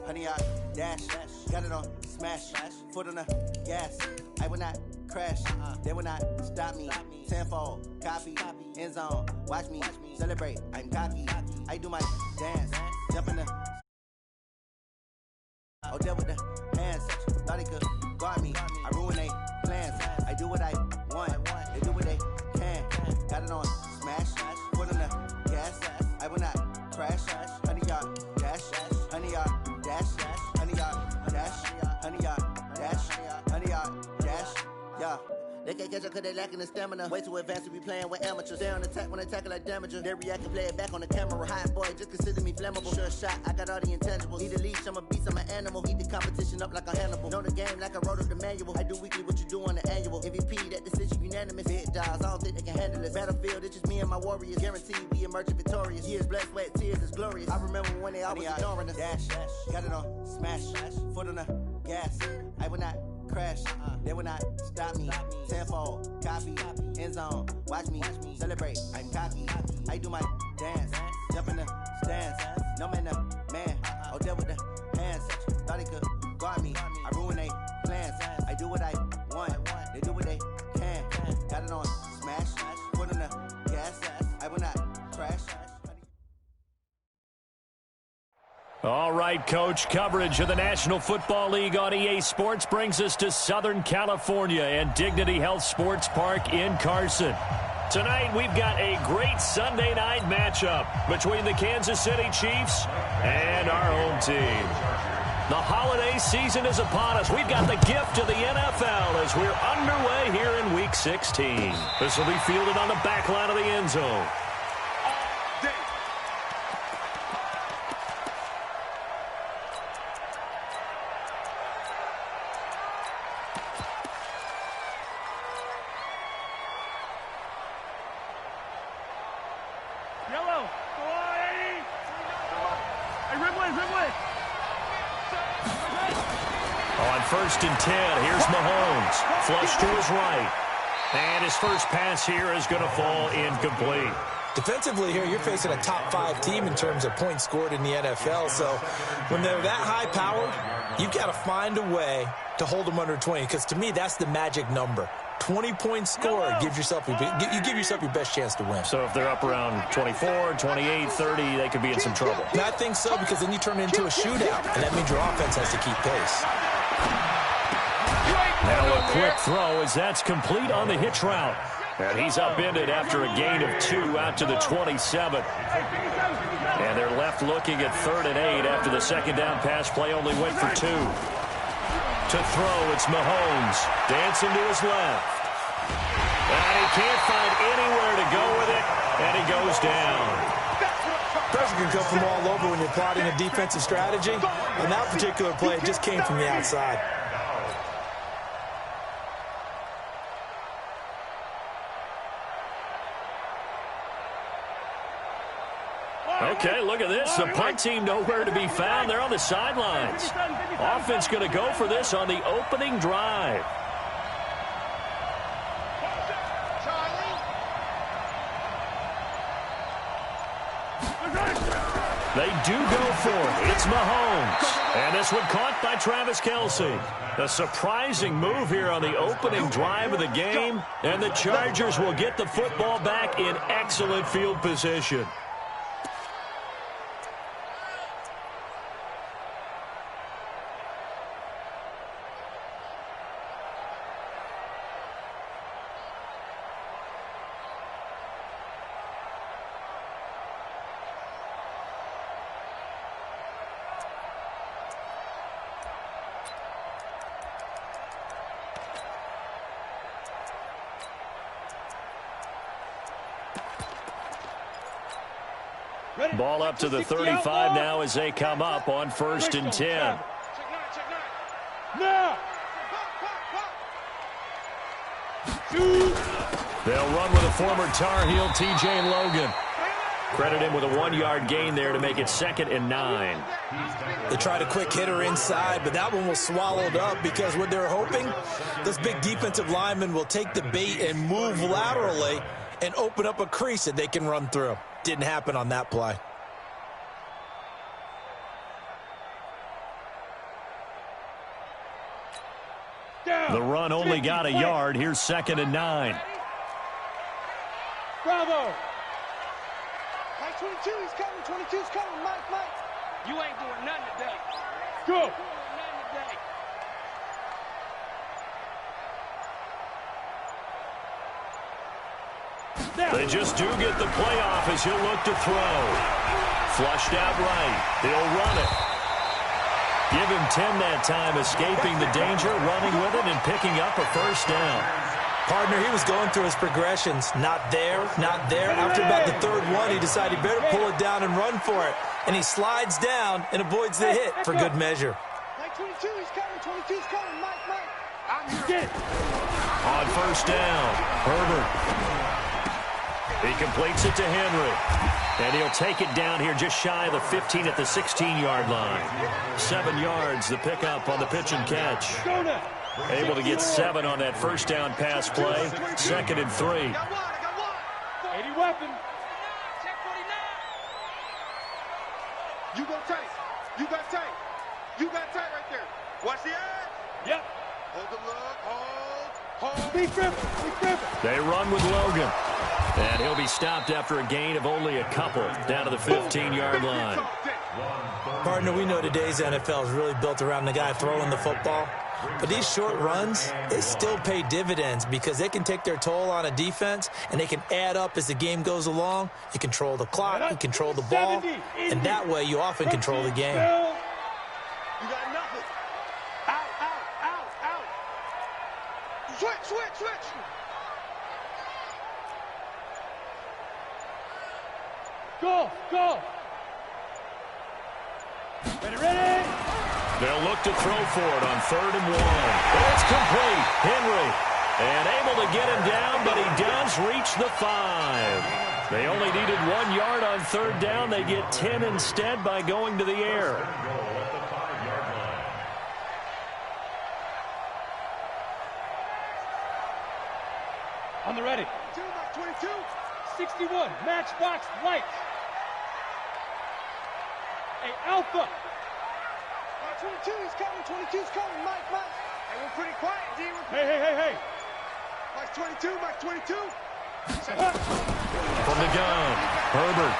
100 yard dash. Got it on smash. Foot on the gas. I will not crash. They will not stop me. Tenfold, copy, end zone. Watch me celebrate. I'm cocky. I do my dance. Jump in the. Oh, there with the hands. Thought they could guard me. I ruin they plans. I do what I want. They do what they can. Got it on smash. Foot on the gas. I will not crash. 100 yard dash. 100 yard dash. 100 yard dash. 100 yard dash. 100 yard dash. Yeah. They can't catch up cause they lacking the stamina. Way too advanced to be playing with amateurs. They on attack when they tackle like damager. They react and play it back on the camera. Hot boy, just consider me flammable. Sure shot, I got all the intangibles. Need a leash, I'm a beast, I'm an animal. Eat the competition up like a Hannibal. Know the game like I wrote up the manual. I do weekly what you do on the annual. MVP, that decision unanimous. Big dogs, I don't think they can handle it. Battlefield, it's just me and my warriors. Guaranteed we emerge victorious. Years, blood, sweat, tears, it's glorious. I remember when they always ignoring us. Dash, got it on smash. Foot on the gas. I will not crash. They will not stop me. Tenfold, copy, end zone. Watch me celebrate. I'm cocky. I do my dance. Jump in the stands. No man, man. Oh, there with the hands. Thought they could guard me. I ruin they plans. I do what I want. They do what they can. Got it on smash. Foot on the gas. I will not crash. All right, Coach. Coverage of the National Football League on EA Sports brings us to Southern California and Dignity Health Sports Park in Carson. Tonight, we've got a great Sunday night matchup between the Kansas City Chiefs and our home team. The holiday season is upon us. We've got the gift of the NFL as we're underway here in Week 16. This will be fielded on the back line of the end zone. First and 10, here's Mahomes. Flush to his right. And his first pass here is going to fall incomplete. Defensively here, you're facing a top 5 team in terms of points scored in the NFL. So when they're that high-powered, you've got to find a way to hold them under 20. Because to me, that's the magic number. 20 points scored, you give yourself your best chance to win. So if they're up around 24, 28, 30, they could be in some trouble. And I think so, because then you turn it into a shootout, and that means your offense has to keep pace. Now a quick throw as that's complete on the hitch route. And he's upended after a gain of 2 out to the 27. And they're left looking at 3rd and 8 after the second down pass play only went for 2. To throw, it's Mahomes. Dancing to his left. And he can't find anywhere to go with it, and he goes down. Pressure can come from all over when you're plotting a defensive strategy. On that particular play, it just came from the outside. Okay, look at this. The punt team nowhere to be found. They're on the sidelines. Offense going to go for this on the opening drive. They do go for it. It's Mahomes. And this one caught by Travis Kelce. A surprising move here on the opening drive of the game. And the Chargers will get the football back in excellent field position. Ball up to the 35 now as they come up on 1st and 10. They'll run with a former Tar Heel, T.J. Logan. Credit him with a 1-yard gain there to make it 2nd and 9. They tried a quick hitter inside, but that one was swallowed up because what they're hoping, those big defensive linemen will take the bait and move laterally and open up a crease that they can run through. Didn't happen on that play. The run only got a yard. Here's 2nd and 9. Bravo. Mike 22, he's coming. 22's coming. Mike. You ain't doing nothing today. Go. They just do get the playoff as he'll look to throw. Flushed out right. He'll run it. Give him 10 that time, escaping the danger, running with it, and picking up a first down. Partner, he was going through his progressions. Not there, not there. After about the 3rd one, he decided he better pull it down and run for it. And he slides down and avoids the hit for good measure. Mike 22, he's coming. 22's coming. Mike. I'm here. On first down, Herbert. He completes it to Henry. And he'll take it down here just shy of the 15 at the 16-yard line. 7 yards, the pickup on the pitch and catch. Able to get 7 on that first down pass play. 2nd and 3. 80 weapon. You go tight. You got tight. You got tight right there. Watch the edge. Yep. Hold the look. Hold. Big grip. They run with Logan. And he'll be stopped after a gain of only a couple down to the 15-yard line. Partner, we know today's NFL is really built around the guy throwing the football. But these short runs, they still pay dividends because they can take their toll on a defense and they can add up as the game goes along. You control the clock, you control the ball, and that way you often control the game. You got nothing. Out. Switch. Go. Ready. They'll look to throw for it on 3rd and 1. It's complete. Henry. And able to get him down, but he does reach the 5. They only needed 1 yard on 3rd down. They get 10 instead by going to the air. On the ready. 22, 61, matchbox lights. Hey, Alpha. 22, he's coming. 22's coming. Mike. Hey, we're pretty quiet, D. Hey. Mike 22. From the gun, Herbert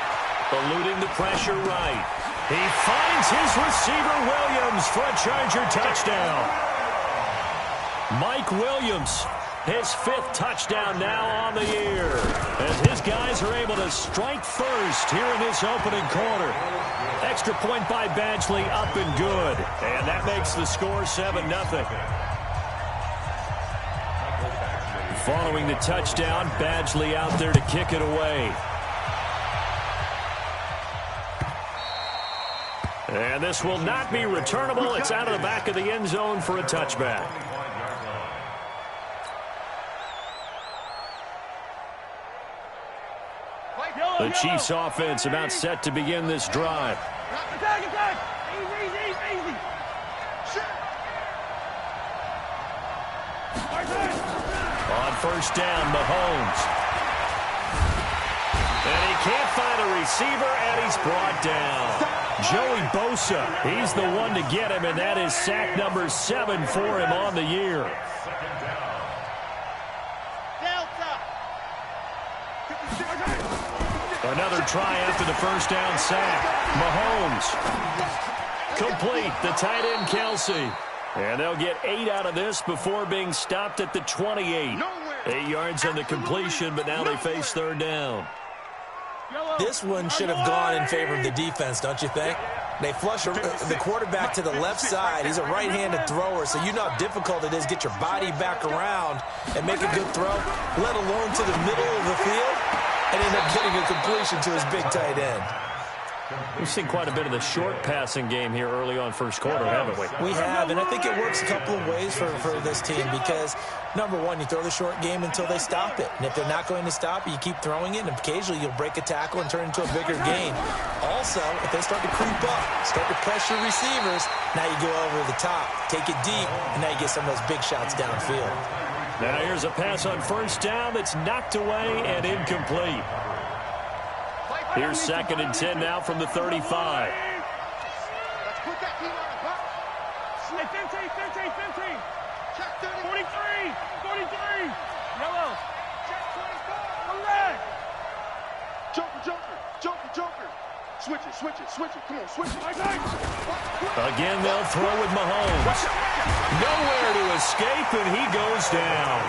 eluding the pressure right. He finds his receiver Williams for a Charger touchdown. Mike Williams, his 5th touchdown now on the year, as his guys are able to strike first here in this opening quarter. Extra point by Badgley, up and good. And that makes the score 7-0. Following the touchdown, Badgley out there to kick it away. And this will not be returnable. It's out of the back of the end zone for a touchback. The Chiefs offense about set to begin this drive. Attack. Easy. On first down, Mahomes. And he can't find a receiver, and he's brought down. Joey Bosa, he's the one to get him, and that is sack number 7 for him on the year. Another try after the first down sack. Mahomes. Complete, the tight end Kelsey. And they'll get 8 out of this before being stopped at the 28. 8 yards on the completion, but now they face 3rd down. This one should have gone in favor of the defense, don't you think? They flush the quarterback to the left side. He's a right-handed thrower, so you know how difficult it is to get your body back around and make a good throw, let alone to the middle of the field, and end up getting a completion to his big tight end. We've seen quite a bit of the short passing game here early on first quarter, haven't we? We have, and I think it works a couple of ways for this team because, number one, you throw the short game until they stop it. And if they're not going to stop it, you keep throwing it, and occasionally you'll break a tackle and turn it into a bigger gain. Also, if they start to creep up, start to pressure receivers, now you go over the top, take it deep, and now you get some of those big shots downfield. Now here's a pass on first down that's knocked away and incomplete. Here's 2nd and 10 now from the 35. Let's put that team on the box. 15. Check 30. Yellow. Check 24. Come back. Joker. Switch it. Come on, switch it. Again, they'll throw with Mahomes. Nowhere to escape, and he goes down.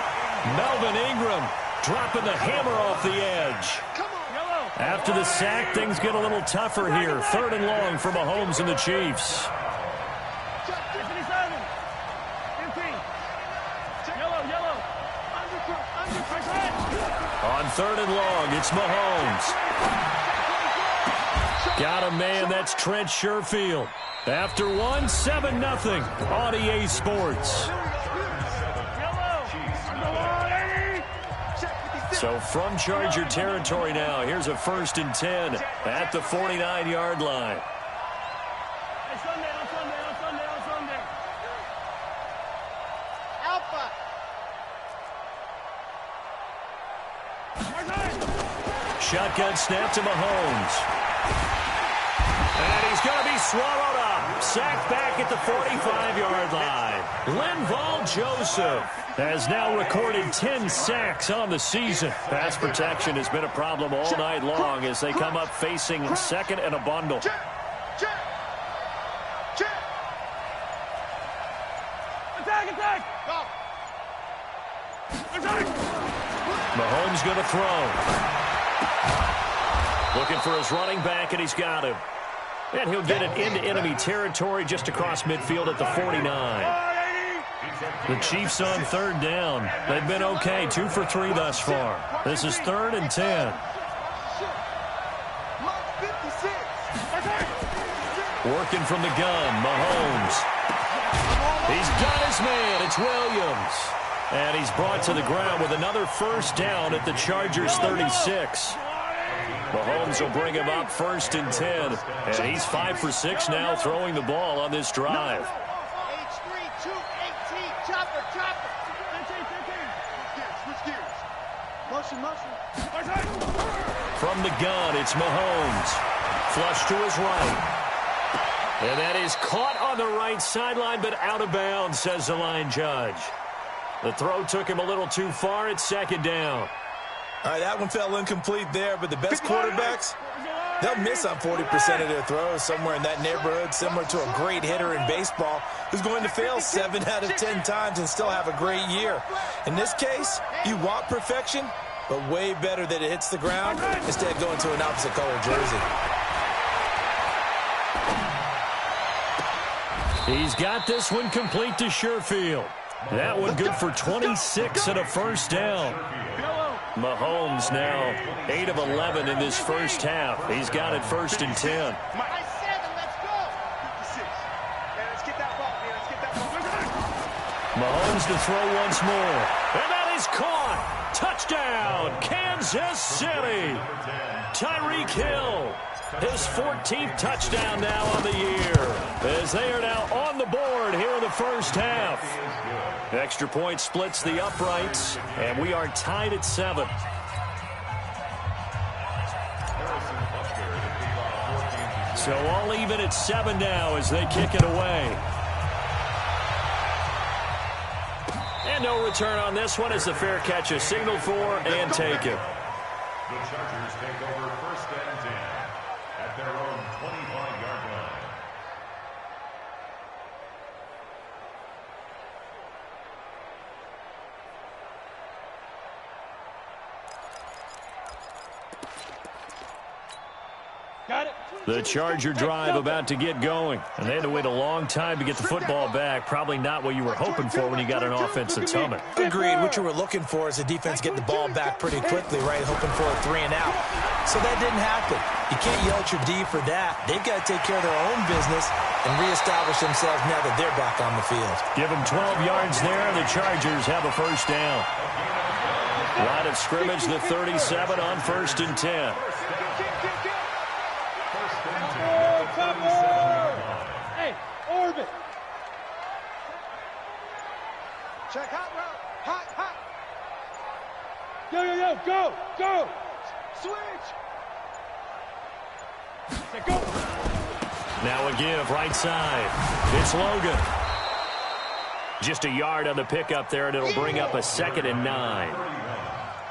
Melvin Ingram dropping the hammer off the edge. After the sack, things get a little tougher here. 3rd and long for Mahomes and the Chiefs. On 3rd and long, it's Mahomes. Got a man, that's Trent Sherfield. After 7-0 on EA Sports. So from Charger territory now, here's a 1st and 10 at the 49-yard line. Shotgun snap to Mahomes. And he's going to be swallowed up. Sacked back at the 45-yard line. Linval Joseph has now recorded 10 sacks on the season. Pass protection has been a problem all night long as they come up facing 2nd and a bundle. Attack! Mahomes going to throw. Looking for his running back, and he's got him. And he'll get it into enemy territory just across midfield at the 49. The Chiefs on 3rd down. They've been okay, 2 for 3 thus far. This is 3rd and 10. Working from the gun, Mahomes. He's got his man. It's Williams. And he's brought to the ground with another 1st down at the Chargers' 36. Mahomes will bring him up 1st and 10. And he's 5 for 6 now throwing the ball on this drive. H3, 2, 18, chopper. Switch gears. Motion. From the gun, it's Mahomes. Flush to his right. And that is caught on the right sideline, but out of bounds, says the line judge. The throw took him a little too far. It's 2nd down. All right, that one fell incomplete there, but the best quarterbacks, they'll miss on 40% of their throws, somewhere in that neighborhood, similar to a great hitter in baseball who's going to fail 7 out of 10 times and still have a great year. In this case, you want perfection, but way better that it hits the ground instead of going to an opposite color jersey. He's got this one complete to Sherfield. That one good for 26 and a 1st down. Mahomes now 8 of 11 in this 1st half. He's got it 1st and 10. Let's go. Let's get that ball, man. Let's get that ball. Mahomes to throw once more. And that is caught. Touchdown, Kansas City. Tyreek Hill. His 14th touchdown now on the year. As they are now on the board here in the 1st half. Extra point splits the uprights, and we are tied at 7. So all even at 7 now as they kick it away. And no return on this one as the fair catch is signaled for and taken. The Chargers take over 1st and 10 at their own 25-yard line. The Charger drive about to get going. And they had to wait a long time to get the football back. Probably not what you were hoping for when you got an offense that's humming. Agreed. What you were looking for is the defense getting the ball back pretty quickly, right? Hoping for a 3 and out. So that didn't happen. You can't yell at your D for that. They've got to take care of their own business and reestablish themselves now that they're back on the field. Give them 12 yards there. The Chargers have a 1st down. Line of scrimmage, the 37 on 1st and 10. Hey, orbit. Check hot route. Hot. Yo, go. Switch. Say go. Now a give right side. It's Logan. Just a yard on the pickup there, and it'll bring up a 2nd and 9.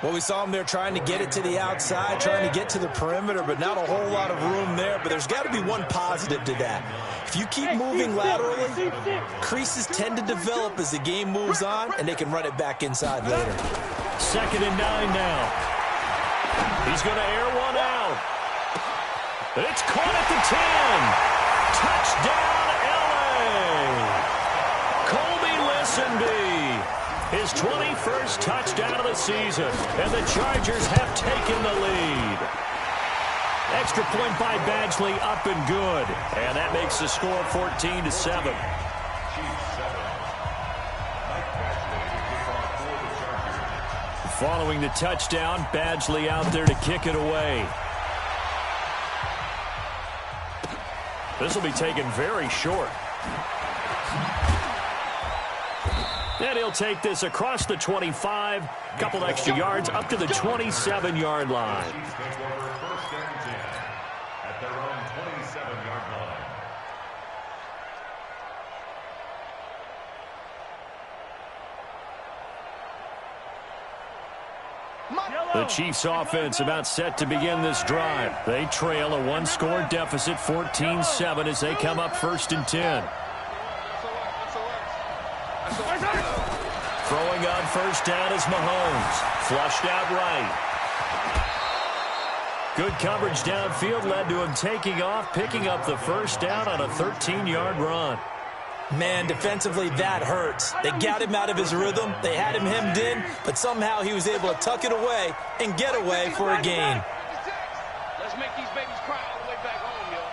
Well, we saw him there trying to get it to the outside, trying to get to the perimeter, but not a whole lot of room there. But there's got to be one positive to that. If you keep moving laterally, creases tend to develop as the game moves on, and they can run it back inside later. 2nd and 9 now. He's going to air one out. It's caught at the 10. Touchdown, L.A. Colby Listenby. His 21st touchdown of the season, and the Chargers have taken the lead. Extra point by Badgley, up and good. And that makes the score 14-7. Following the touchdown, Badgley out there to kick it away. This will be taken very short. And he'll take this across the 25, couple extra yards, up to the 27-yard line. At their own 27-yard line. The Chiefs offense about set to begin this drive. They trail a one-score deficit, 14-7, as they come up 1st and 10. Throwing on 1st down is Mahomes. Flushed out right. Good coverage downfield led to him taking off, picking up the 1st down on a 13-yard run. Man, defensively, that hurts. They got him out of his rhythm. They had him hemmed in, but somehow he was able to tuck it away and get away for a gain. Let's make these babies cry all the way back home, yo.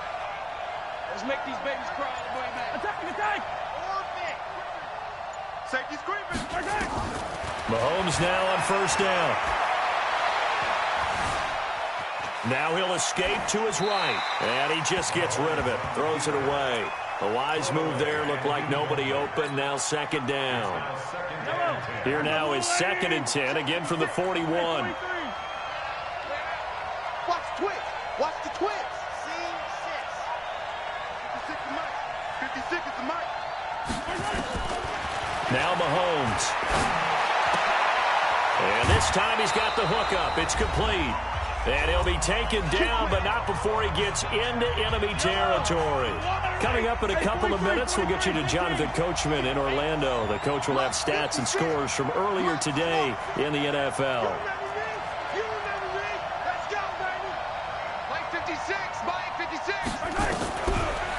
Let's make these babies cry all the way back. Attack! Safety's creeping. Mahomes now on 1st down. Now he'll escape to his right, and he just gets rid of it, throws it away. A wise move there, looked like nobody open, now 2nd down. Here now is 2nd and 10, again from the 41. Watch twitch. Watch the twitch. Scene 6. 56 is the mic. Now Mahomes. And this time he's got the hook up. It's complete. And he'll be taken down, but not before he gets into enemy territory. Coming up in a couple of minutes, we'll get you to Jonathan Coachman in Orlando. The coach will have stats and scores from earlier today in the NFL.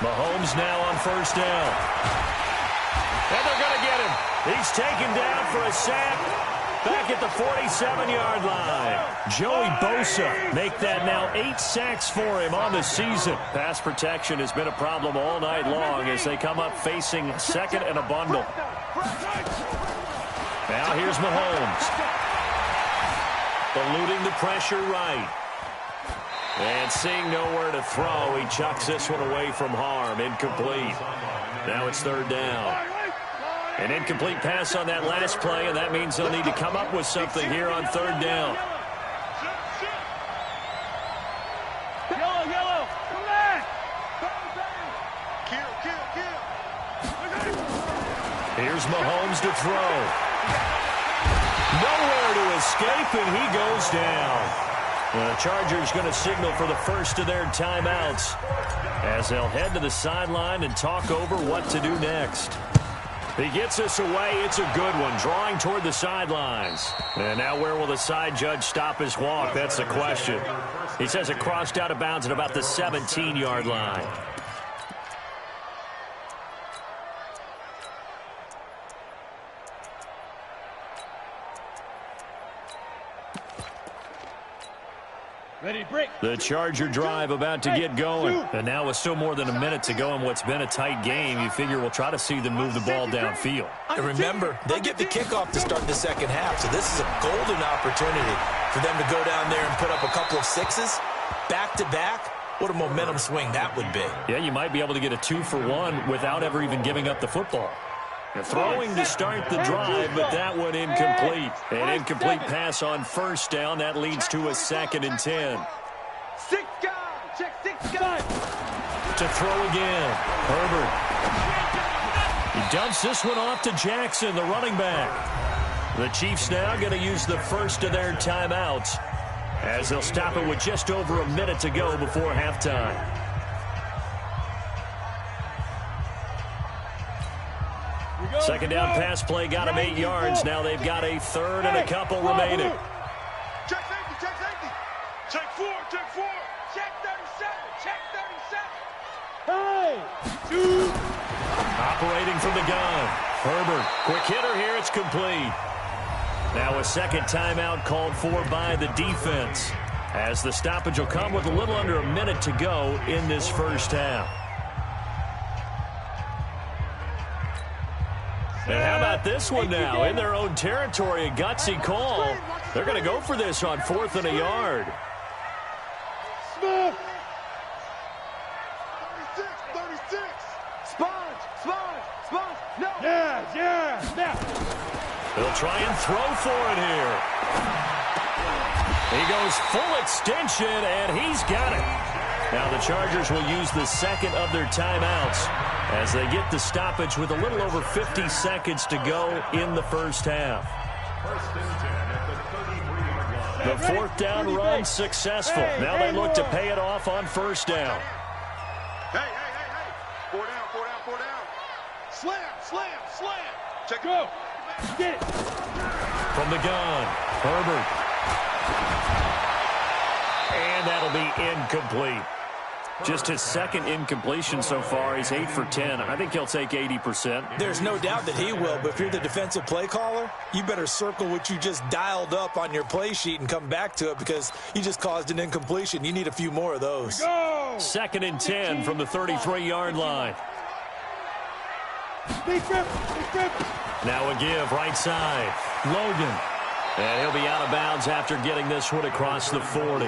Mahomes now on 1st down. And they're going to get him. He's taken down for a sack. Back at the 47-yard line. Joey Bosa make that now 8 sacks for him on the season. Pass protection has been a problem all night long as they come up facing 2nd and a bundle. Now here's Mahomes. Eluding the pressure right. And seeing nowhere to throw, he chucks this one away from harm. Incomplete. Now it's 3rd down. An incomplete pass on that last play, and that means they'll need to come up with something here on 3rd down. Yellow, come back! Kill. Here's Mahomes to throw. Nowhere to escape, and he goes down. The Chargers going to signal for the first of their timeouts as they'll head to the sideline and talk over what to do next. He gets us away. It's a good one, drawing toward the sidelines. And now where will the side judge stop his walk? That's the question. He says it crossed out of bounds at about the 17-yard line. Ready to break. The Charger drive about to get going. And now with still more than a minute to go in what's been a tight game, you figure we'll try to see them move the ball downfield. And remember, they get the kickoff to start the 2nd half, so this is a golden opportunity for them to go down there and put up a couple of 6s back-to-back. What a momentum swing that would be. Yeah, you might be able to get a 2-for-1 without ever even giving up the football. Throwing to start the drive, but that one incomplete. An incomplete pass on 1st down. That leads to a 2nd and 10. 6 guys. Check 6 guys. To throw again. Herbert. He dumps this one off to Jackson, the running back. The Chiefs now going to use the first of their timeouts as they'll stop it with just over a minute to go before halftime. Second down pass play got him 8 yards. Now they've got a third and a couple remaining. Check safety, check safety. Check 4, check 4. Check 37, check 37. Hey! 2. Operating from the gun. Herbert, quick hitter here. It's complete. Now a second timeout called for by the defense, as the stoppage will come with a little under a minute to go in this first half. And how about this one now? In their own territory, a gutsy call. They're going to go for this on 4th and a yard. Smith! 36, 36. Sponge! No! Yeah! They'll try and throw for it here. He goes full extension, and he's got it. Now the Chargers will use the second of their timeouts as they get the stoppage with a little over 50 seconds to go in the first half. The 4th down run successful. Now they look to pay it off on 1st down. Hey. 4 down. Slam. Check go. Get it. From the gun, Herbert. And that'll be incomplete. Just his second incompletion so far. He's 8 for 10. I think he'll take 80%. There's no doubt that he will, but if you're the defensive play caller, you better circle what you just dialed up on your play sheet and come back to it because you just caused an incompletion. You need a few more of those. Go! 2nd and 10 from the 33-yard line. Big grip. Now a give right side. Logan. And he'll be out of bounds after getting this one across the 40.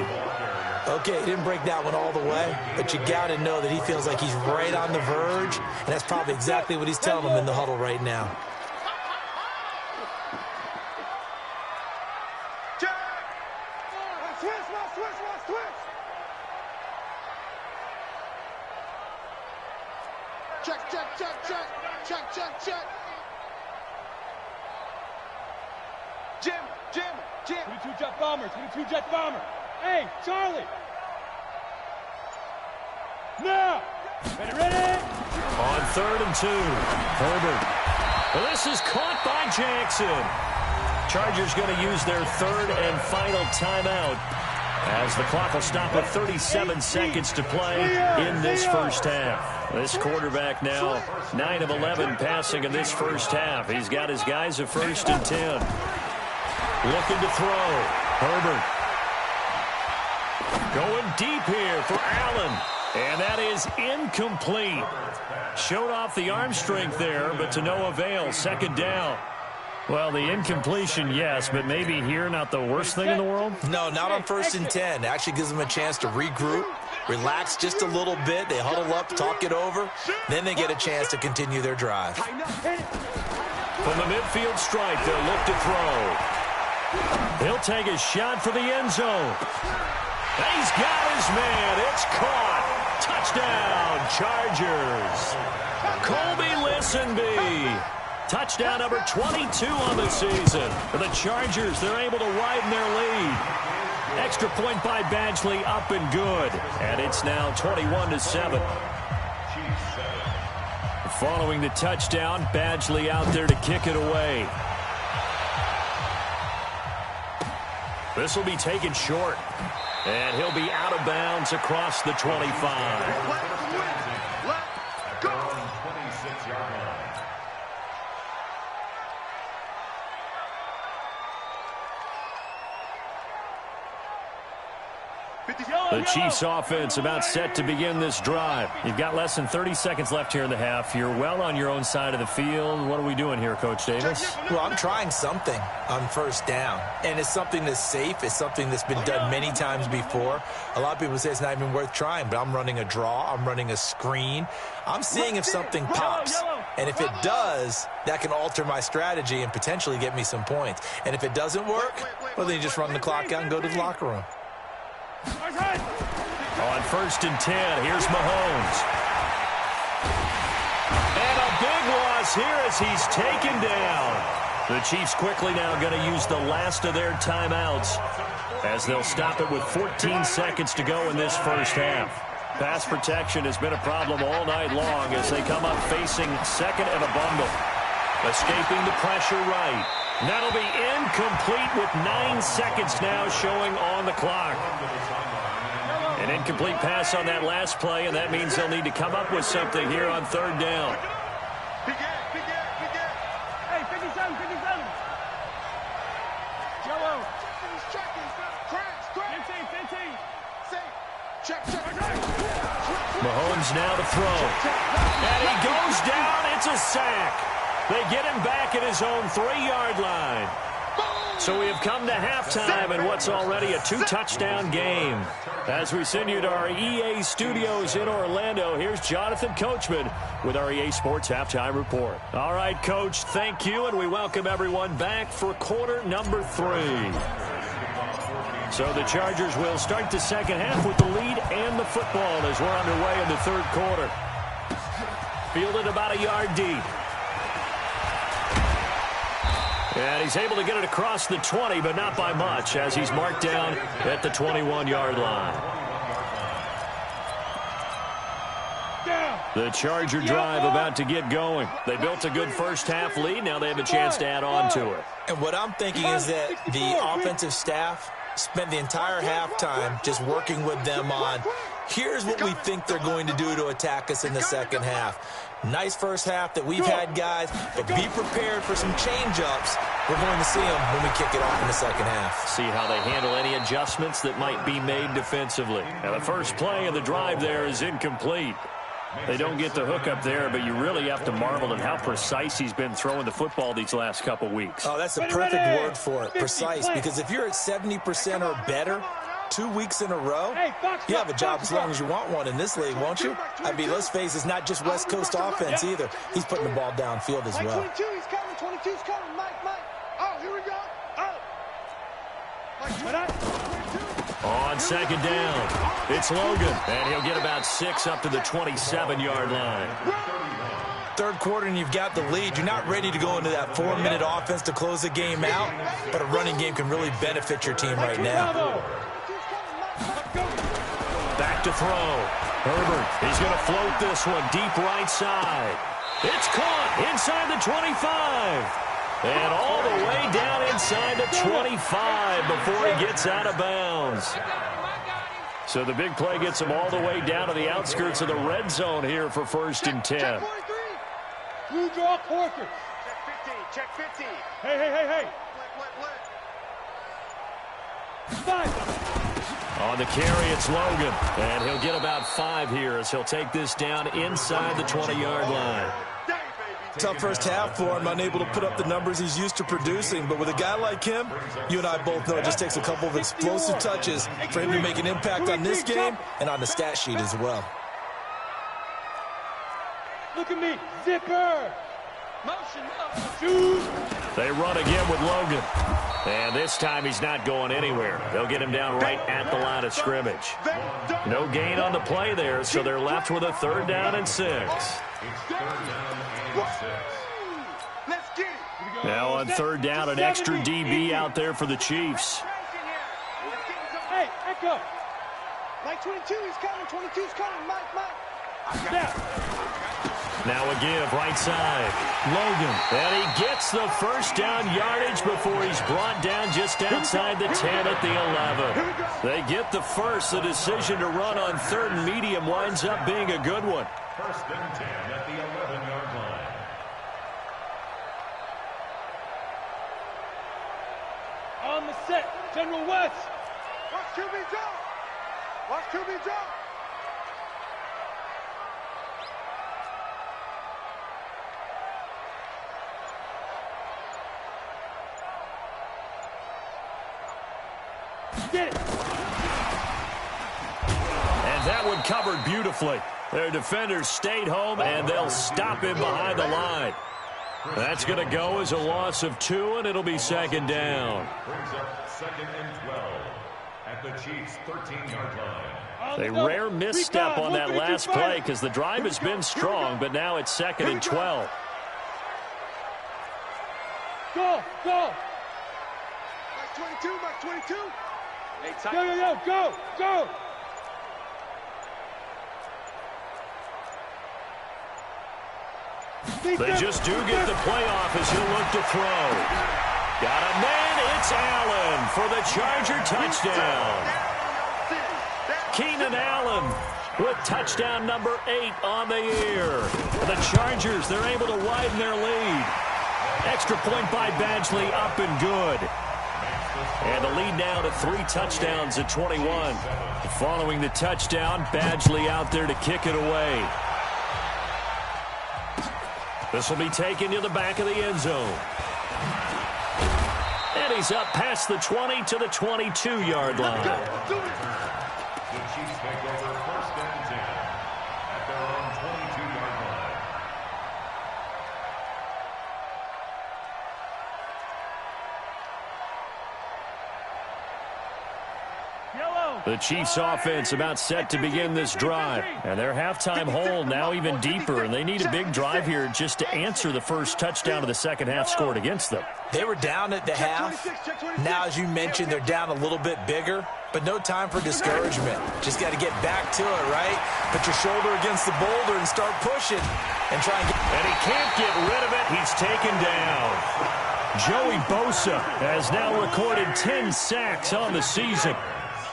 Okay, he didn't break that one all the way, but you got to know that he feels like he's right on the verge, and that's probably exactly what he's telling him in the huddle right now. Jim. 22 jet bomber. Hey, Charlie. Now. Ready? On 3rd and 2. Herbert. Well, this is caught by Jackson. Chargers going to use their 3rd and final timeout as the clock will stop with 37 seconds to play in this first half. This quarterback now 9 of 11 passing in this first half. He's got his guys at 1st and 10. Looking to throw. Herbert. Going deep here for Allen. And that is incomplete. Showed off the arm strength there, but to no avail. 2nd down. Well, the incompletion, yes, but maybe here not the worst thing in the world? No, not on 1st and 10. It actually gives them a chance to regroup, relax just a little bit. They huddle up, talk it over. Then they get a chance to continue their drive. From the midfield stripe, they'll look to throw. He'll take a shot for the end zone. He's got his man. It's caught. Touchdown, Chargers. Colby Listenbee. Touchdown number 22 on the season. For the Chargers, they're able to widen their lead. Extra point by Badgley, up and good. And it's now 21-7. Following the touchdown, Badgley out there to kick it away. This will be taken short. And he'll be out of bounds across the 25. Let's go. 26-yard line. The Chiefs offense about set to begin this drive. You've got less than 30 seconds left here in the half. You're well on your own side of the field. What are we doing here, Coach Davis? Well, I'm trying something on 1st down. And it's something that's safe. It's something that's been done many times before. A lot of people say it's not even worth trying, but I'm running a draw. I'm running a screen. I'm seeing if something pops. And if it does, that can alter my strategy and potentially get me some points. And if it doesn't work, well, then you just run the clock out and go to the locker room. On 1st and 10, here's Mahomes. And a big loss loss here as he's taken down. The Chiefs quickly now going to use the last of their timeouts as they'll stop it with 14 seconds to go in this first half. Pass protection has been a problem all night long as they come up facing second and a bundle. Escaping the pressure right. That'll be incomplete with 9 seconds now showing on the clock. An incomplete pass on that last play, and that means they'll need to come up with something here on third down. Hey, 57, 57. Jello. 15. Mahomes now to throw. And he goes down. It's a sack. They get him back at his own 3-yard line. So we have come to halftime in what's already a 2-touchdown game. As we send you to our EA studios in Orlando, here's Jonathan Coachman with our EA Sports Halftime Report. All right, Coach, thank you, and we welcome everyone back for quarter number 3. So the Chargers will start the second half with the lead and the football as we're underway in the third quarter. Fielded about a yard deep. And he's able to get it across the 20, but not by much, as he's marked down at the 21-yard line. The Charger drive about to get going. They built a good first-half lead. Now they have a chance to add on to it. And what I'm thinking is that the offensive staff spent the entire halftime just working with them on, here's what we think they're going to do to attack us in the second half. Nice first half that we've had, guys, but be prepared for some change-ups. We're going to see them when we kick it off in the second half. See how they handle any adjustments that might be made defensively. Now the first play of the drive there is incomplete. They don't get the hook up there, but you really have to marvel at how precise he's been throwing the football these last couple weeks. Oh, that's the perfect word for it, precise, because if you're at 70% or better 2 weeks in a row, you have a job as long as you want one in this league, won't you? I mean, let's face it, it's not just West Coast offense either. He's putting the ball downfield as well. 22, he's coming, 22's coming, Mike. Oh, here we go. On second down, it's Logan, and he'll get about 6 up to the 27-yard line. Third quarter and you've got the lead. You're not ready to go into that 4-minute offense to close the game out, but a running game can really benefit your team right now. Back to throw. Herbert, he's going to float this one deep right side. It's caught inside the 25. And all the way down inside the 25 before he gets out of bounds. So the big play gets him all the way down to the outskirts of the red zone here for 1st and 10. Blue draw Corker. Check 15. Hey. On the carry, it's Logan. And he'll get about 5 here as he'll take this down inside the 20-yard line. Tough first half for him, unable to put up the numbers he's used to producing. But with a guy like him, you and I both know it just takes a couple of explosive touches for him to make an impact on this game and on the stat sheet as well. Look at me, zipper. Motion. They run again with Logan. And this time he's not going anywhere. They'll get him down right at the line of scrimmage. No gain on the play there, so they're left with a 3rd down and 6. Now on 3rd down, an extra DB out there for the Chiefs. Hey, Echo. Mike 22, he's coming. 22's coming. Mike. Now a give, right side. Logan. And he gets the first down yardage before he's brought down just outside the 10 at the 11. They get the first. The decision to run on 3rd and medium winds up being a good one. 1st and 10 at the 11-yard line. On the set, General West. Watch QB jump. Watch QB jump. Get it. And that one covered beautifully. Their defenders stayed home, and they'll stop him behind the line. That's going to go as a loss of 2, and it'll be 2nd down. Brings up 2nd and 12 at the Chiefs' 13-yard line. A rare misstep on that last play because the drive has been strong, but now it's 2nd and 12. Go. Mark 22, Mark 22. Hey, go. They just do get the playoff as he'll look to throw. Got a man, it's Allen for the Charger touchdown. Keenan Allen with touchdown number 8 on the year. The Chargers, they're able to widen their lead. Extra point by Badgley, up and good. And the lead now to 3 touchdowns at 21. Following the touchdown, Badgley out there to kick it away. This will be taken to the back of the end zone. And he's up past the 20 to the 22-yard line. The Chiefs take over first and 10 at their own 22-yard line. The Chiefs offense about set to begin this drive. And their halftime hole now even deeper. And they need a big drive here just to answer the first touchdown of the second half scored against them. They were down at the half. Now, as you mentioned, they're down a little bit bigger. But no time for discouragement. Just got to get back to it, right? Put your shoulder against the boulder and start pushing. And try and get... And he can't get rid of it. He's taken down. Joey Bosa has now recorded 10 sacks on the season.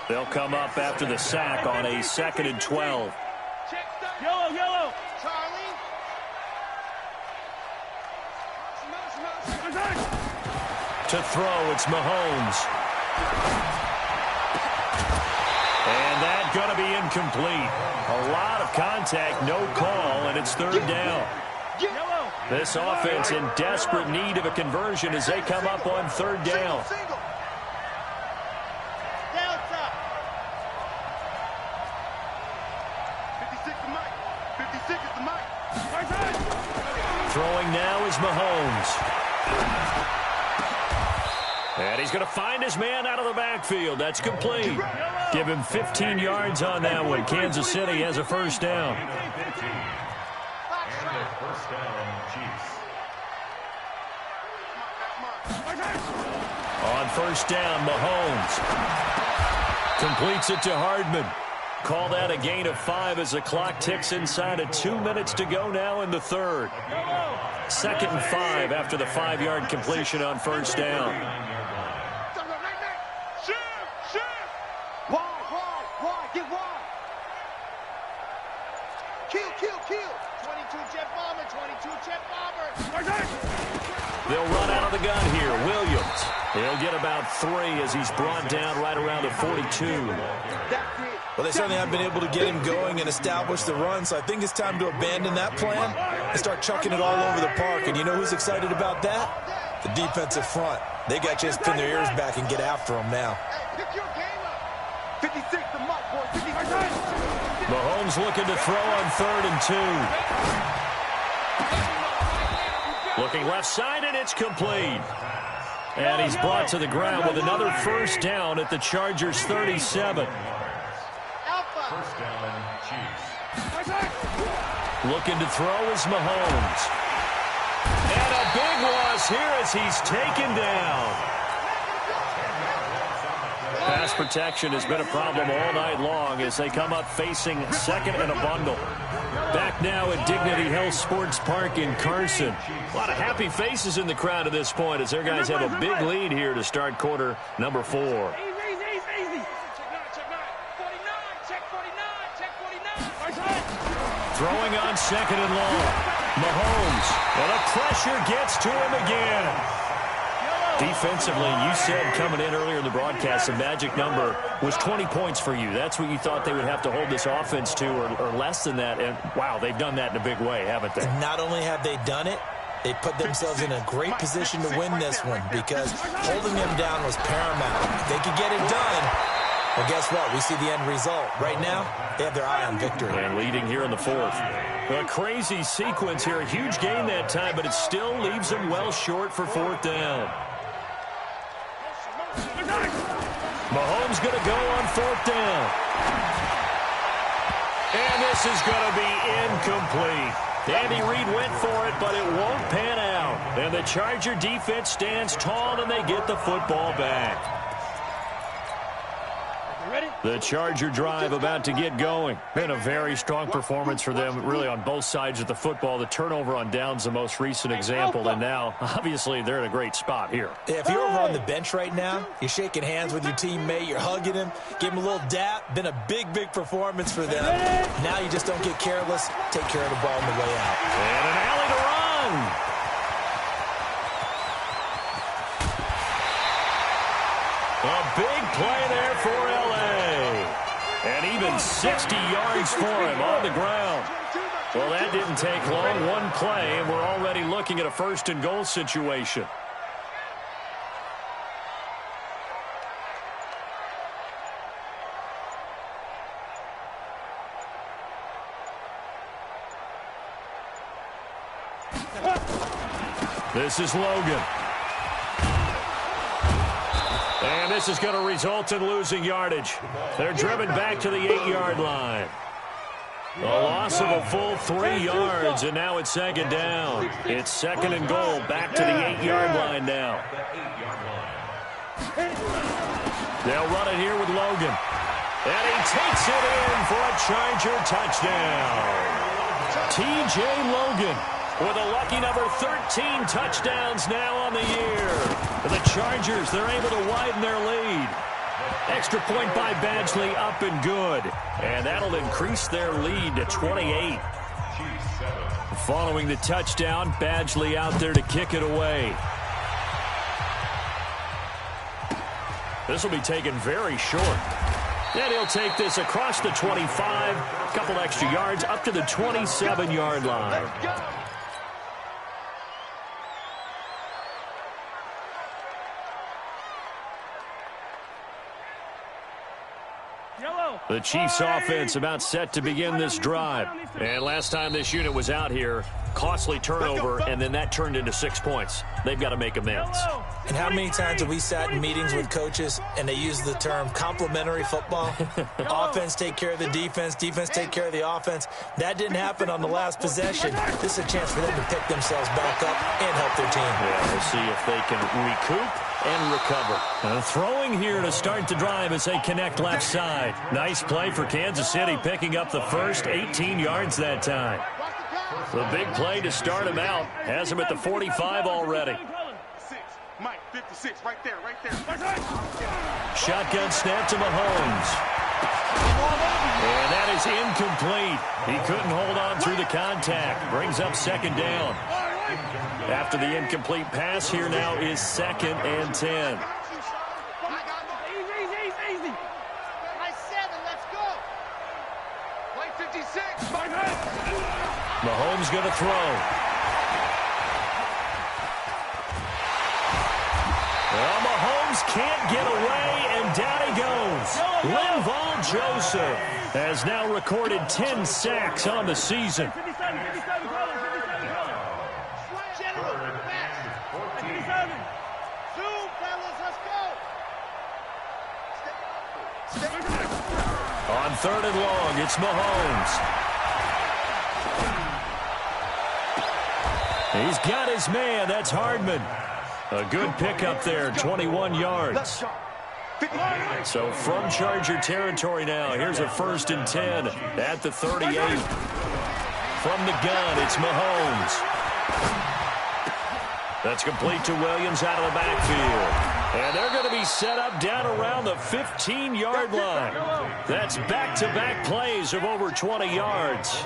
They'll come up after the sack on a 2nd and 12. Yellow. Charlie. To throw, it's Mahomes. And that's going to be incomplete. A lot of contact, no call, and it's 3rd down. This offense in desperate need of a conversion as they come up on 3rd down. Throwing now is Mahomes. And he's going to find his man out of the backfield. That's complete. Give him 15 yards on that one. Kansas City has a first down. And a first down, Chiefs. On first down, Mahomes completes it to Hardman. Call that a gain of 5 as the clock ticks inside of 2 minutes to go now in the 3rd. 2nd and 5 after the 5-yard completion on first down. Wide, get wide. Kill. 22 jet bomber, 22 jet bomber. They'll run out of the gun here. Williams. He'll get about 3 as he's brought down right around the 42. Well, they certainly have been able to get him going and establish the run, so I think it's time to abandon that plan and start chucking it all over the park. And you know who's excited about that? The defensive front. They got a chance to pin their ears back and get after him now. Pick your game up. 56, the mark, boy. 56. Mahomes looking to throw on 3rd and 2. Looking left side, and it's complete. And he's brought to the ground with another first down at the Chargers' 37. First down, Chiefs. Looking to throw is Mahomes. And a big loss here as he's taken down. Pass protection has been a problem all night long as they come up facing 2nd and a bundle. Back now at Dignity Health Sports Park in Carson. A lot of happy faces in the crowd at this point as their guys have a big lead here to start quarter number 4. Throwing on 2nd and long. Mahomes. And the pressure gets to him again. Defensively, you said coming in earlier in the broadcast, the magic number was 20 points for you. That's what you thought they would have to hold this offense to or less than that. And, wow, they've done that in a big way, haven't they? Not only have they done it, they put themselves in a great position to win this one because holding them down was paramount. If they could get it done, well, guess what? We see the end result. Right now, they have their eye on victory. And leading here in the 4th. A crazy sequence here. A huge gain that time, but it still leaves them well short for 4th down. Mahomes going to go on 4th down. And this is going to be incomplete. Andy Reid went for it, but it won't pan out. And the Charger defense stands tall, and they get the football back. The Charger drive about to get going. Been a very strong performance for them, really, on both sides of the football. The turnover on downs, the most recent example, and now, obviously, they're in a great spot here. Yeah, if you're over on the bench right now, you're shaking hands with your teammate, you're hugging him, give him a little dap. Been a big, big performance for them. Now you just don't get careless. Take care of the ball on the way out. And an alley to run. A big play there for L.A. And even 60 yards for him on the ground. Well, that didn't take long. One play, and we're already looking at a first-and-goal situation. This is Logan. And this is going to result in losing yardage. They're driven back to the 8-yard line. A loss of a full 3 yards, and now it's second down. It's second and goal, back to the 8-yard line now. They'll run it here with Logan. And he takes it in for a Charger touchdown. T.J. Logan with a lucky number 13 touchdowns now on the year. The Chargers, they're able to widen their lead. Extra point by Badgley, up and good. And that'll increase their lead to 28. Following the touchdown, Badgley out there to kick it away. This will be taken very short. And he'll take this across the 25, a couple extra yards, up to the 27-yard line. The Chiefs offense about set to begin this drive. And last time this unit was out here, costly turnover, and then that turned into 6 points. They've got to make amends. And how many times have we sat in meetings with coaches and they use the term complementary football? Offense take care of the defense, defense take care of the offense. That didn't happen on the last possession. This is a chance for them to pick themselves back up and help their team. Yeah, we'll see if they can recoup and recover. Throwing here to start the drive as they connect left side. Nice play for Kansas City, picking up the first 18 yards that time. The big play to start him out. Has him at the 45 already. Mike, 56, right there, right there. Shotgun snap to Mahomes. And that is incomplete. He couldn't hold on through the contact. Brings up second down. After the incomplete pass, here now is 2nd and 10. Easy. Nice 7, let's go. Play 56. Mahomes going to throw. Well, Mahomes can't get away, and down he goes. Linval Joseph has now recorded 10 sacks on the season. On 3rd and long, it's Mahomes. He's got his man. That's Hardman. A good pickup there, 21 yards. So from Charger territory now, here's a 1st and 10 at the 38. From the gun, it's Mahomes. That's complete to Williams out of the backfield. And they're going to be set up down around the 15-yard line. That's back-to-back plays of over 20 yards.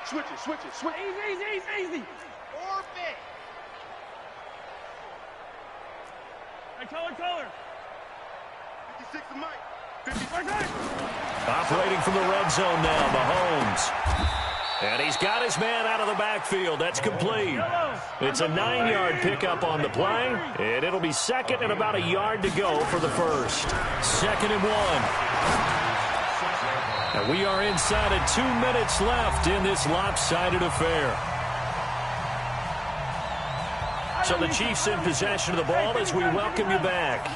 Switch it. Easy. Orbit. Hey, color. 56 to Mike. 56. Operating from the red zone now, Mahomes. And he's got his man out of the backfield. That's complete. It's a 9-yard pickup on the play, and it'll be 2nd and about a yard to go for the first. 2nd and 1. And we are inside of 2 minutes left in this lopsided affair. So the Chiefs in possession of the ball as we welcome you back.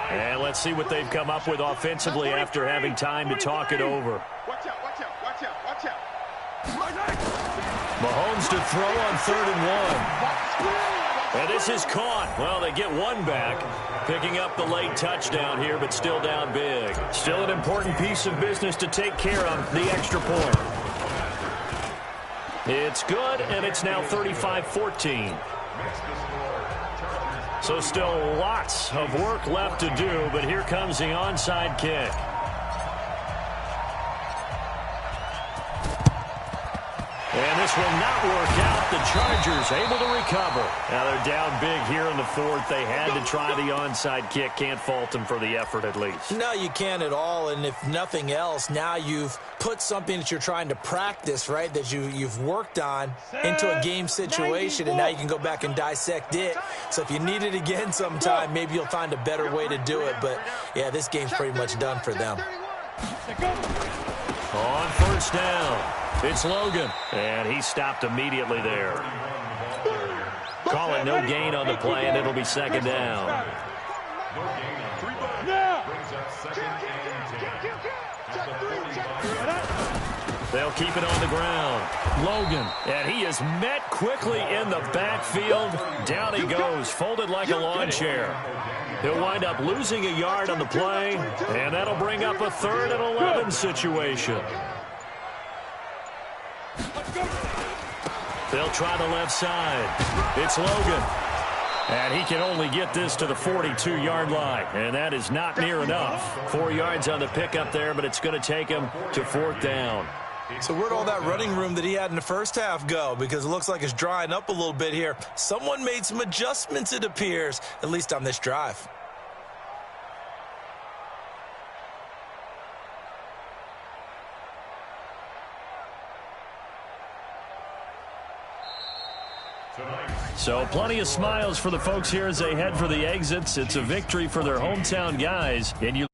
And let's see what they've come up with offensively after having time to talk it over. Watch out, watch out, watch out, watch out. Mahomes to throw on 3rd and 1. And this is caught. Well, they get one back, picking up the late touchdown here, but still down big. Still an important piece of business to take care of, the extra point. It's good, and it's now 35-14. So still lots of work left to do, but here comes the onside kick. And this will not work out. The Chargers able to recover. Now they're down big here in the 4th. They had to try the onside kick. Can't fault them for the effort at least. No, you can't at all. And if nothing else, now you've put something that you're trying to practice, right, that you've worked on into a game situation, and now you can go back and dissect it. So if you need it again sometime, maybe you'll find a better way to do it. But, yeah, this game's pretty much done for them. On 1st down, it's Logan, and he stopped immediately there. Call it no gain on the play, and it'll be 2nd down. They'll keep it on the ground. Logan, and he is met quickly in the backfield. Down he goes, folded like a lawn chair. He'll wind up losing a yard on the play, and that'll bring up a 3rd and 11 situation. They'll try the left side. It's Logan. And he can only get this to the 42-yard line. And that is not near enough. 4 yards on the pickup there, but it's going to take him to 4th down. So where'd all that running room that he had in the first half go? Because it looks like it's drying up a little bit here. Someone made some adjustments, it appears, at least on this drive. So plenty of smiles for the folks here as they head for the exits. It's a victory for their hometown guys. And you